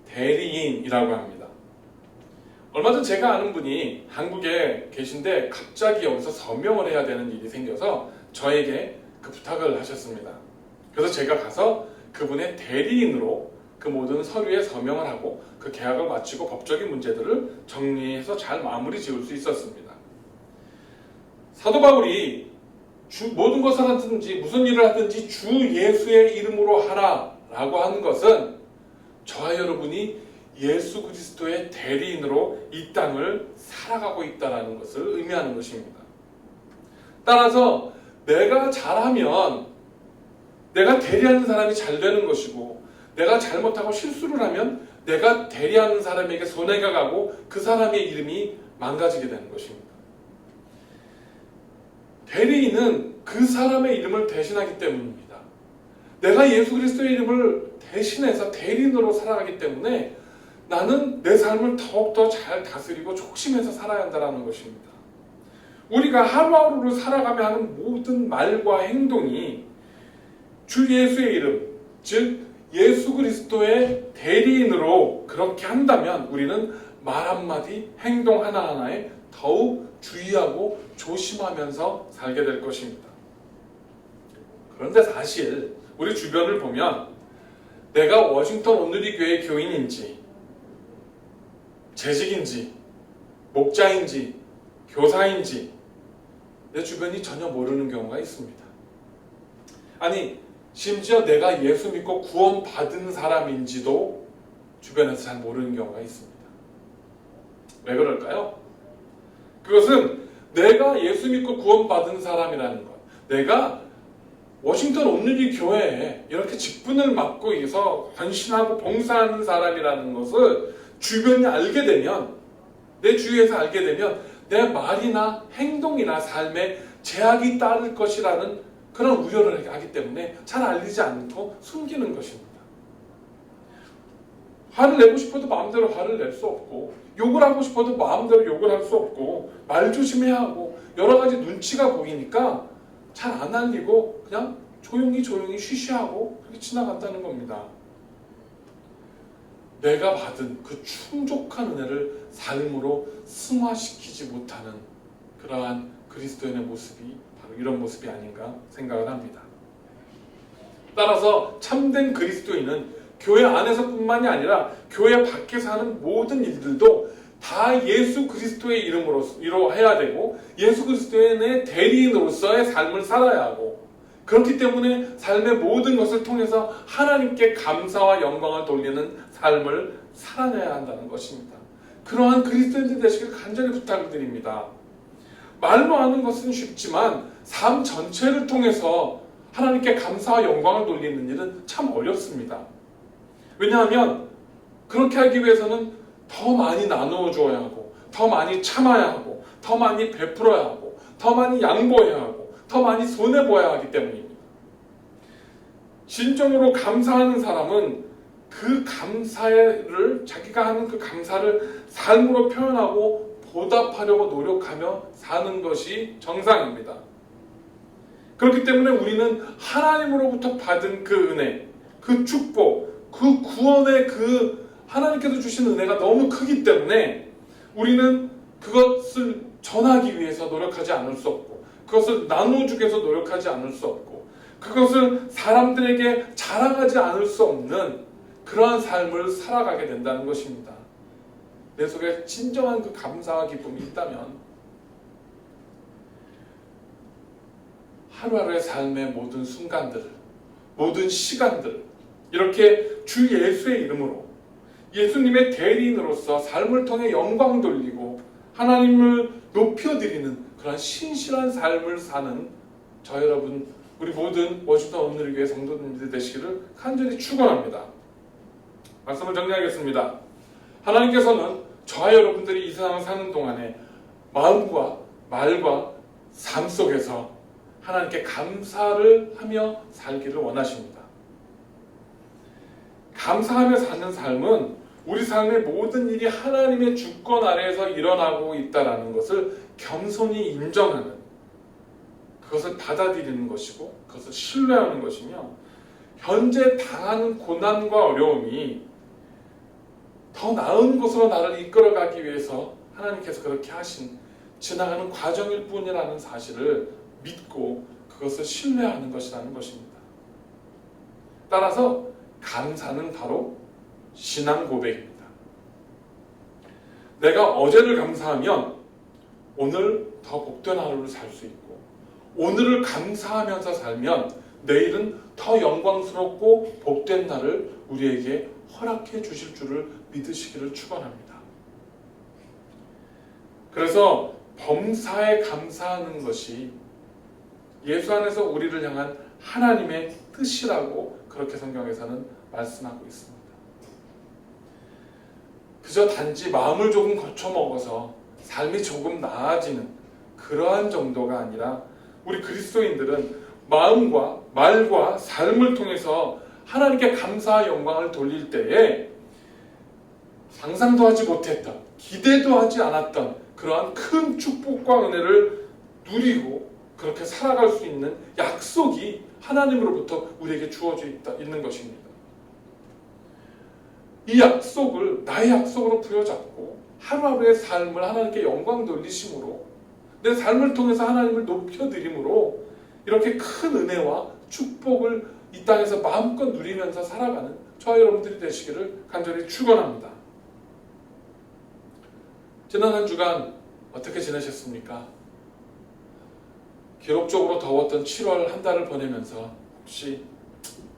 Speaker 3: 대리인이라고 합니다. 얼마 전 제가 아는 분이 한국에 계신데 갑자기 여기서 서명을 해야 되는 일이 생겨서 저에게 그 부탁을 하셨습니다. 그래서 제가 가서 그분의 대리인으로 그 모든 서류에 서명을 하고 그 계약을 마치고 법적인 문제들을 정리해서 잘 마무리 지을 수 있었습니다. 사도 바울이 모든 것을 하든지 무슨 일을 하든지 주 예수의 이름으로 하라라고 하는 것은 저와 여러분이 예수 그리스도의 대리인으로 이 땅을 살아가고 있다는 것을 의미하는 것입니다. 따라서 내가 잘하면 내가 대리하는 사람이 잘 되는 것이고, 내가 잘못하고 실수를 하면 내가 대리하는 사람에게 손해가 가고 그 사람의 이름이 망가지게 되는 것입니다. 대리인은 그 사람의 이름을 대신하기 때문입니다. 내가 예수 그리스도의 이름을 대신해서 대리인으로 살아가기 때문에 나는 내 삶을 더욱더 잘 다스리고 조심해서 살아야 한다는 것입니다. 우리가 하루하루를 살아가며 하는 모든 말과 행동이 주 예수의 이름, 즉 예수 그리스도의 대리인으로 그렇게 한다면 우리는 말 한마디, 행동 하나하나에 더욱 주의하고 조심하면서 살게 될 것입니다. 그런데 사실 우리 주변을 보면 내가 워싱턴 온누리교회 교인인지 재직인지 목자인지 교사인지 내 주변이 전혀 모르는 경우가 있습니다. 아니 심지어 내가 예수 믿고 구원받은 사람인지도 주변에서 잘 모르는 경우가 있습니다. 왜 그럴까요? 그것은 내가 예수 믿고 구원받은 사람이라는 것, 내가 워싱턴 온누리 교회에 이렇게 직분을 맡고 있어 헌신하고 봉사하는 사람이라는 것을 주변이 알게 되면, 내 주위에서 알게 되면 내 말이나 행동이나 삶에 제약이 따를 것이라는 그런 우려를 하기 때문에 잘 알리지 않고 숨기는 것입니다. 화를 내고 싶어도 마음대로 화를 낼 수 없고, 욕을 하고 싶어도 마음대로 욕을 할 수 없고, 말 조심해야 하고, 여러 가지 눈치가 보이니까 잘 안 알리고 그냥 조용히 쉬쉬하고 그렇게 지나간다는 겁니다. 내가 받은 그 충족한 은혜를 삶으로 승화시키지 못하는 그러한 그리스도인의 모습이 바로 이런 모습이 아닌가 생각을 합니다. 따라서 참된 그리스도인은 교회 안에서뿐만이 아니라 교회 밖에서 하는 모든 일들도 다 예수 그리스도의 이름으로 해야 되고, 예수 그리스도의 대리인으로서의 삶을 살아야 하고, 그렇기 때문에 삶의 모든 것을 통해서 하나님께 감사와 영광을 돌리는 삶을 살아내야 한다는 것입니다. 그러한 그리스도인들 되시길 간절히 부탁을 드립니다. 말로 하는 것은 쉽지만 삶 전체를 통해서 하나님께 감사와 영광을 돌리는 일은 참 어렵습니다. 왜냐하면 그렇게 하기 위해서는 더 많이 나누어 주어야 하고, 더 많이 참아야 하고, 더 많이 베풀어야 하고, 더 많이 양보해야 하고, 더 많이 손해보아야 하기 때문입니다. 진정으로 감사하는 사람은 그 감사를, 자기가 하는 그 감사를 삶으로 표현하고 보답하려고 노력하며 사는 것이 정상입니다. 그렇기 때문에 우리는 하나님으로부터 받은 그 은혜, 그 축복, 그 구원의 그 하나님께서 주신 은혜가 너무 크기 때문에 우리는 그것을 전하기 위해서 노력하지 않을 수 없고, 그것을 나눠주기 위해서 노력하지 않을 수 없고, 그것을 사람들에게 자랑하지 않을 수 없는 그러한 삶을 살아가게 된다는 것입니다. 내 속에 진정한 그 감사와 기쁨이 있다면 하루하루의 삶의 모든 순간들을, 모든 시간들을 이렇게 주 예수의 이름으로, 예수님의 대리인으로서 삶을 통해 영광 돌리고 하나님을 높여드리는 그런 신실한 삶을 사는 저 여러분, 우리 모든 워싱턴 온누리교회 성도님들 되시기를 간절히 축원합니다. 말씀을 정리하겠습니다. 하나님께서는 저와 여러분들이 이 세상을 사는 동안에 마음과 말과 삶 속에서 하나님께 감사를 하며 살기를 원하십니다. 감사하며 사는 삶은 우리 삶의 모든 일이 하나님의 주권 아래에서 일어나고 있다는 것을 겸손히 인정하는, 그것을 받아들이는 것이고 그것을 신뢰하는 것이며, 현재 당하는 고난과 어려움이 더 나은 곳으로 나를 이끌어가기 위해서 하나님께서 그렇게 하신 지나가는 과정일 뿐이라는 사실을 믿고 그것을 신뢰하는 것이라는 것입니다. 따라서 감사는 바로 신앙 고백입니다. 내가 어제를 감사하면 오늘 더 복된 하루를 살 수 있고, 오늘을 감사하면서 살면 내일은 더 영광스럽고 복된 날을 우리에게 허락해 주실 줄을 믿으시기를 축원합니다. 그래서 범사에 감사하는 것이 예수 안에서 우리를 향한 하나님의 뜻이라고 그렇게 성경에서는 말씀하고 있습니다. 그저 단지 마음을 조금 거쳐먹어서 삶이 조금 나아지는 그러한 정도가 아니라, 우리 그리스도인들은 마음과 말과 삶을 통해서 하나님께 감사와 영광을 돌릴 때에 상상도 하지 못했던, 기대도 하지 않았던 그러한 큰 축복과 은혜를 누리고 그렇게 살아갈 수 있는 약속이 하나님으로부터 우리에게 주어져 있는 것입니다. 이 약속을 나의 약속으로 부여잡고 하루하루의 삶을 하나님께 영광 돌리심으로, 내 삶을 통해서 하나님을 높여드림으로 이렇게 큰 은혜와 축복을 이 땅에서 마음껏 누리면서 살아가는 저와 여러분들이 되시기를 간절히 축원합니다. 지난 한 주간 어떻게 지내셨습니까? 기록적으로 더웠던 7월 한 달을 보내면서 혹시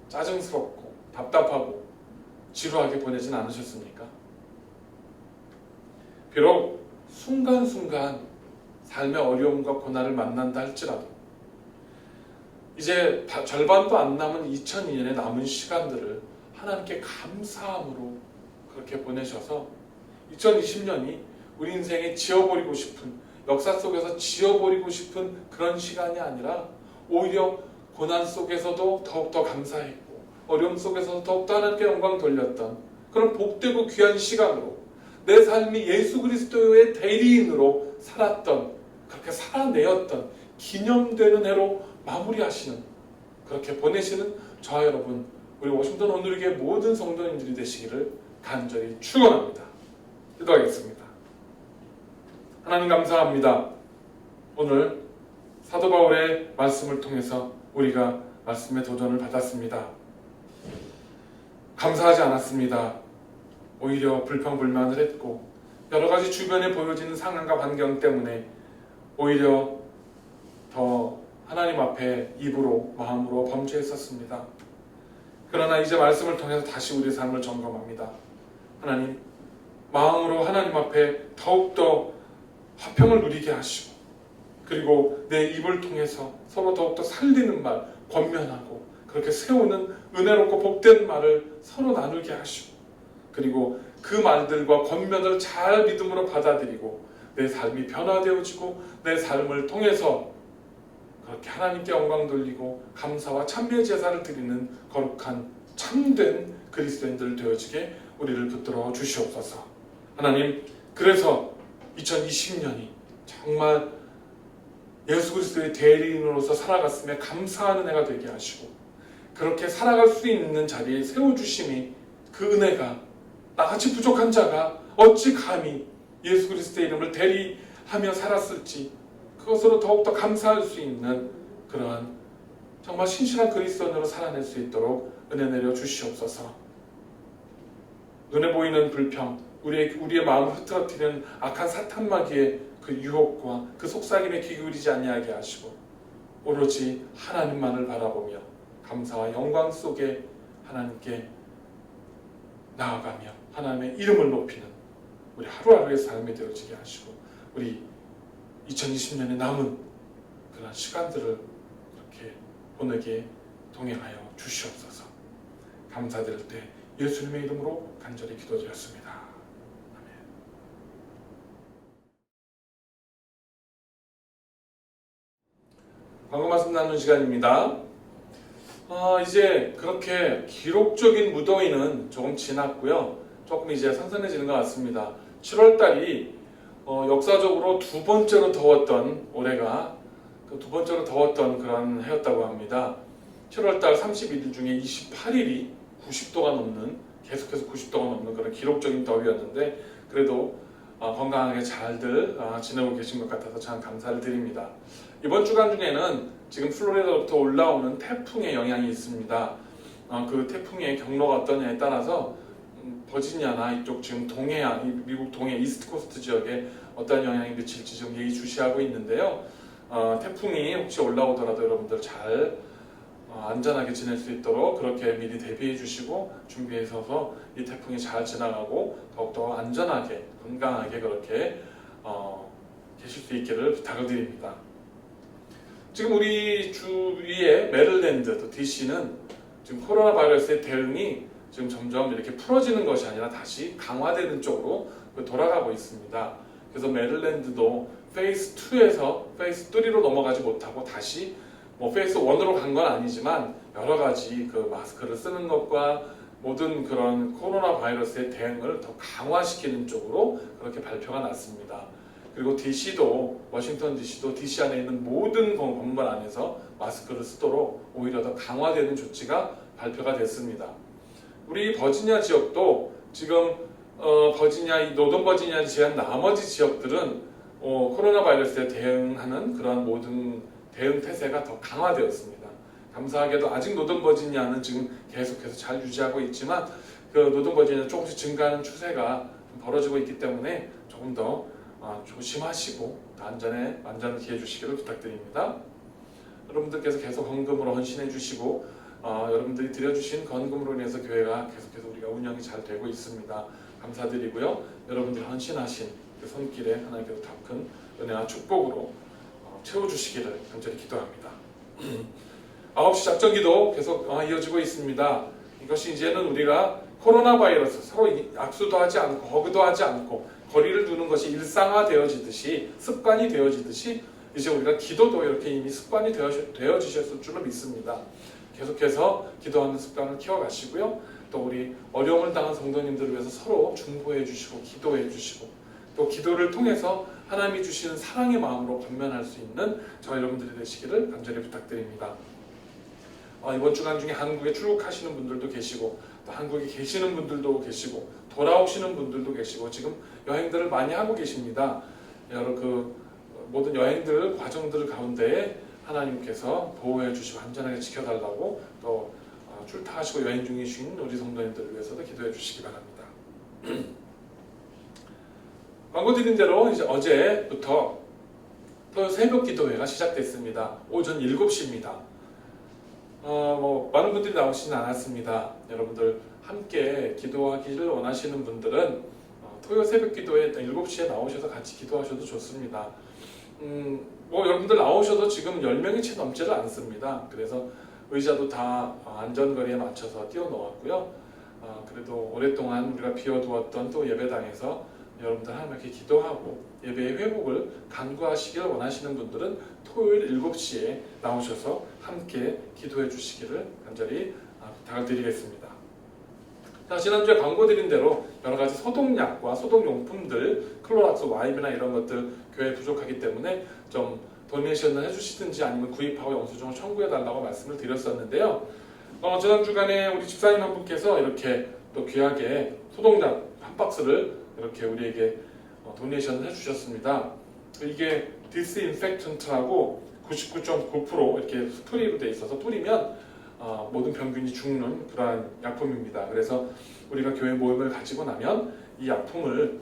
Speaker 3: 짜증스럽고 답답하고 지루하게 보내진 않으셨습니까? 비록 순간순간 삶의 어려움과 고난을 만난다 할지라도 이제 절반도 안 남은 2002년의 남은 시간들을 하나님께 감사함으로 그렇게 보내셔서 2020년이 우리 인생에 지워버리고 싶은, 역사 속에서 지워버리고 싶은 그런 시간이 아니라 오히려 고난 속에서도 더욱더 감사했고 어려움 속에서도 더욱더 하나님께 영광 돌렸던 그런 복되고 귀한 시간으로 내 삶이 예수 그리스도의 대리인으로 살았던, 그렇게 살아내었던 기념되는 해로 마무리하시는, 그렇게 보내시는 저와 여러분, 우리 워싱턴 온누리교회 모든 성도님들이 되시기를 간절히 축원합니다. 기도하겠습니다. 하나님 감사합니다. 오늘 사도 바울의 말씀을 통해서 우리가 말씀의 도전을 받았습니다. 감사하지 않았습니다. 오히려 불평불만을 했고 여러 가지 주변에 보여지는 상황과 환경 때문에 오히려 더 하나님 앞에 입으로 마음으로 범죄했었습니다. 그러나 이제 말씀을 통해서 다시 우리의 삶을 점검합니다. 하나님, 마음으로 하나님 앞에 더욱더 화평을 누리게 하시고, 그리고 내 입을 통해서 서로 더욱더 살리는 말, 권면하고 그렇게 세우는 은혜롭고 복된 말을 서로 나누게 하시고, 그리고 그 말들과 권면을 잘 믿음으로 받아들이고 내 삶이 변화되어지고 내 삶을 통해서 그렇게 하나님께 영광 돌리고 감사와 참배의 제사를 드리는 거룩한 참된 그리스도인들 되어지게 우리를 붙들어 주시옵소서. 하나님, 그래서 2020년이 정말 예수 그리스도의 대리인으로서 살아갔음에 감사하는 해가 되게 하시고, 그렇게 살아갈 수 있는 자리에 세워주심이, 그 은혜가 나같이 부족한 자가 어찌 감히 예수 그리스도의 이름을 대리하며 살았을지, 그것으로 더욱더 감사할 수 있는 그러한 정말 신실한 그리스도인으로 살아낼 수 있도록 은혜 내려 주시옵소서. 눈에 보이는 불평, 우리의 마음을 흐트러뜨리는 악한 사탄마귀의 그 유혹과 그 속삭임에 귀 기울이지 아니하게 하시고 오로지 하나님만을 바라보며 감사와 영광 속에 하나님께 나아가며 하나님의 이름을 높이는 우리 하루하루의 삶이 되어지게 하시고, 우리 2020년에 남은 그런 시간들을 그렇게 보내게 동행하여 주시옵소서. 감사드릴 때 예수님의 이름으로 간절히 기도드렸습니다. 나누는 시간입니다. 이제 그렇게 기록적인 무더위는 조금 지났고요. 조금 이제 선선해지는 것 같습니다. 7월달이 역사적으로 두 번째로 더웠던 올해가 그 두 번째로 더웠던 그런 해였다고 합니다. 7월달 31일 중에 28일이 90도가 넘는 계속해서 90도가 넘는 그런 기록적인 더위였는데 그래도 건강하게 잘들 지내고 계신 것 같아서 참 감사를 드립니다. 이번 주간 중에는 지금 플로리다로부터 올라오는 태풍의 영향이 있습니다. 그 태풍의 경로가 어떠냐에 따라서 버지니아나 이쪽 지금 동해안, 미국 동해 이스트 코스트 지역에 어떤 영향이 미칠지 지금 예의주시하고 있는데요. 태풍이 혹시 올라오더라도 여러분들 잘 안전하게 지낼 수 있도록 그렇게 미리 대비해 주시고 준비해서 이 태풍이 잘 지나가고 더욱더 안전하게 건강하게 그렇게 계실 수 있기를 부탁을 드립니다. 지금 우리 주위에 메릴랜드 또 DC는 지금 코로나 바이러스의 대응이 지금 점점 이렇게 풀어지는 것이 아니라 다시 강화되는 쪽으로 돌아가고 있습니다. 그래서 메릴랜드도 페이스 2에서 페이스 3로 넘어가지 못하고 다시 페이스 1으로 간 건 아니지만 여러 가지 그 마스크를 쓰는 것과 모든 그런 코로나 바이러스의 대응을 더 강화시키는 쪽으로 그렇게 발표가 났습니다. 그리고 DC도 워싱턴 DC도 DC 안에 있는 모든 건물 안에서 마스크를 쓰도록 오히려 더 강화되는 조치가 발표가 됐습니다. 우리 버지니아 지역도 지금 버지니아, 이 노던 버지니아를 제한 나머지 지역들은 코로나 바이러스에 대응하는 그러한 모든 대응 태세가 더 강화되었습니다. 감사하게도 아직 노던 버지니아는 지금 계속해서 잘 유지하고 있지만 그 노던 버지니아 조금씩 증가하는 추세가 벌어지고 있기 때문에 조금 더 조심하시고 안전을 기해 주시기를 부탁드립니다. 여러분들께서 계속 헌금으로 헌신해 주시고 여러분들이 드려주신 헌금으로 인해서 교회가 계속해서 우리가 운영이 잘 되고 있습니다. 감사드리고요. 여러분들이 헌신하신 그 손길에 하나님께서 더 큰 은혜와 축복으로 채워주시기를 간절히 기도합니다. 9시 작전기도 계속 이어지고 있습니다. 이것이 이제는 우리가 코로나 바이러스 서로 악수도 하지 않고 허그도 하지 않고 거리를 두는 것이 일상화되어지듯이 습관이 되어지듯이 이제 우리가 기도도 이렇게 이미 습관이 되어지셨을 줄로 믿습니다. 계속해서 기도하는 습관을 키워가시고요. 또 우리 어려움을 당한 성도님들을 위해서 서로 중보해 주시고 기도해 주시고 또 기도를 통해서 하나님이 주시는 사랑의 마음으로 권면할 수 있는 저와 여러분들이 되시기를 간절히 부탁드립니다. 이번 주간 중에 한국에 출국하시는 분들도 계시고 또 한국에 계시는 분들도 계시고 돌아오시는 분들도 계시고 지금 여행들을 많이 하고 계십니다. 여러 그 모든 여행들 과정들 가운데에 하나님께서 보호해 주시고 안전하게 지켜달라고 또 출타하시고 여행 중이신 우리 성도님들을 위해서도 기도해 주시기 바랍니다. 광고 드린 대로 이제 어제부터 또 새벽 기도회가 시작됐습니다. 오전 7시입니다. 많은 분들이 나오시진 않았습니다. 여러분들 함께 기도하기를 원하시는 분들은 토요 새벽 기도회 7시에 나오셔서 같이 기도하셔도 좋습니다. 여러분들 나오셔도 지금 10명이 채 넘지를 않습니다. 그래서 의자도 다 안전거리에 맞춰서 띄워놓았고요. 그래도 오랫동안 우리가 비워두었던 또 예배당에서 여러분들 하나님께 기도하고 예배의 회복을 간구하시기를 원하시는 분들은 토요일 7시에 나오셔서 함께 기도해 주시기를 간절히 부탁을 드리겠습니다. 자, 지난주에 광고 드린 대로 여러 가지 소독약과 소독용품들, 클로락스 와이프나 이런 것들 교회에 부족하기 때문에 좀 도네이션을 해주시든지 아니면 구입하고 영수증을 청구해달라고 말씀을 드렸었는데요. 지난 주간에 우리 집사님 한 분께서 이렇게 또 귀하게 소독약 한 박스를 이렇게 우리에게 도네이션을 해주셨습니다. 이게 디스인펙턴트라고 99.9% 이렇게 스프레이로 되어 있어서 뿌리면 모든 병균이 죽는 그러한 약품입니다. 그래서 우리가 교회 모임을 가지고 나면 이 약품을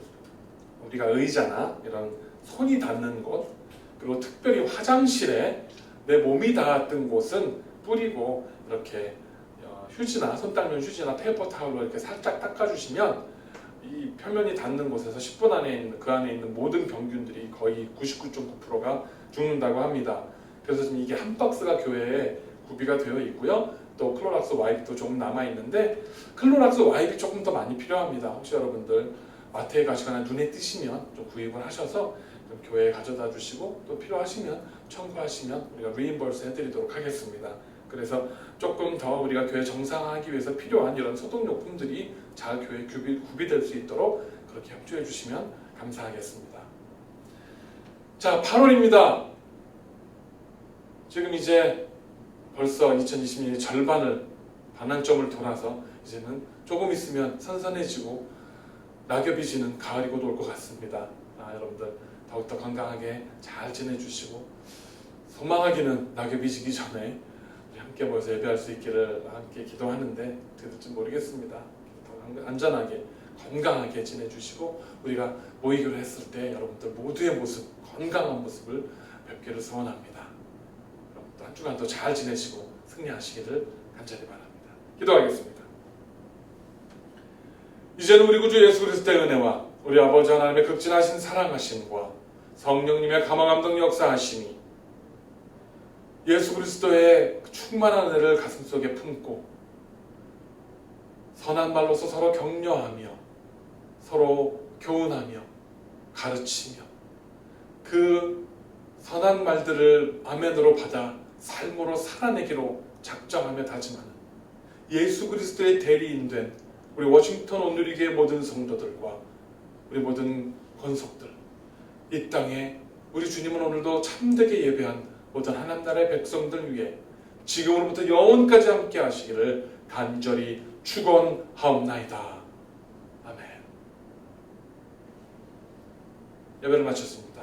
Speaker 3: 우리가 의자나 이런 손이 닿는 곳 그리고 특별히 화장실에 내 몸이 닿았던 곳은 뿌리고 이렇게 휴지나 손 닦는 휴지나 페이퍼 타올로 이렇게 살짝 닦아주시면 이 표면이 닿는 곳에서 10분 안에 있는 그 안에 있는 모든 병균들이 거의 99.9%가 죽는다고 합니다. 그래서 지금 이게 한 박스가 교회에 구비가 되어 있고요. 또 클로락스 와이프도 조금 남아 있는데 클로락스 와이프 조금 더 많이 필요합니다. 혹시 여러분들 마트에 가시거나 눈에 띄시면 좀 구입을 하셔서 좀 교회에 가져다 주시고 또 필요하시면 청구하시면 우리가 리임버스 해드리도록 하겠습니다. 그래서 조금 더 우리가 교회 정상화하기 위해서 필요한 이런 소독용품들이 잘 교회에 구비될 수 있도록 그렇게 협조해 주시면 감사하겠습니다. 자, 8월입니다. 지금 이제 벌써 2020년의 절반을 반환점을 돌아서 이제는 조금 있으면 선선해지고 낙엽이 지는 가을이 곧 올 것 같습니다. 여러분들 더욱더 건강하게 잘 지내주시고 소망하기는 낙엽이 지기 전에 우리 함께 모여서 예배할 수 있기를 함께 기도하는데 어떻게 될지 모르겠습니다. 더 안전하게 건강하게 지내주시고 우리가 모이기로 했을 때 여러분들 모두의 모습, 건강한 모습을 뵙기를 소원합니다. 여러분들 한 주간도 잘 지내시고 승리하시기를 간절히 바랍니다. 기도하겠습니다. 이제는 우리 구주 예수 그리스도의 은혜와 우리 아버지 하나님의 극진하신 사랑하심과 성령님의 감화감동 역사하심이 예수 그리스도의 충만한 은혜를 가슴속에 품고 선한 말로서 서로 격려하며 서로 교훈하며 가르치며 그 선한 말들을 아멘으로 받아 삶으로 살아내기로 작정하며 다짐하는 예수 그리스도의 대리인 된 우리 워싱턴 온누리교회 모든 성도들과 우리 모든 권속들, 이 땅에 우리 주님은 오늘도 참되게 예배한 모든 하나님 나라의 백성들 위해 지금으로부터 영원까지 함께 하시기를 간절히 축원하옵나이다. 아멘. 예배를 마쳤습니다.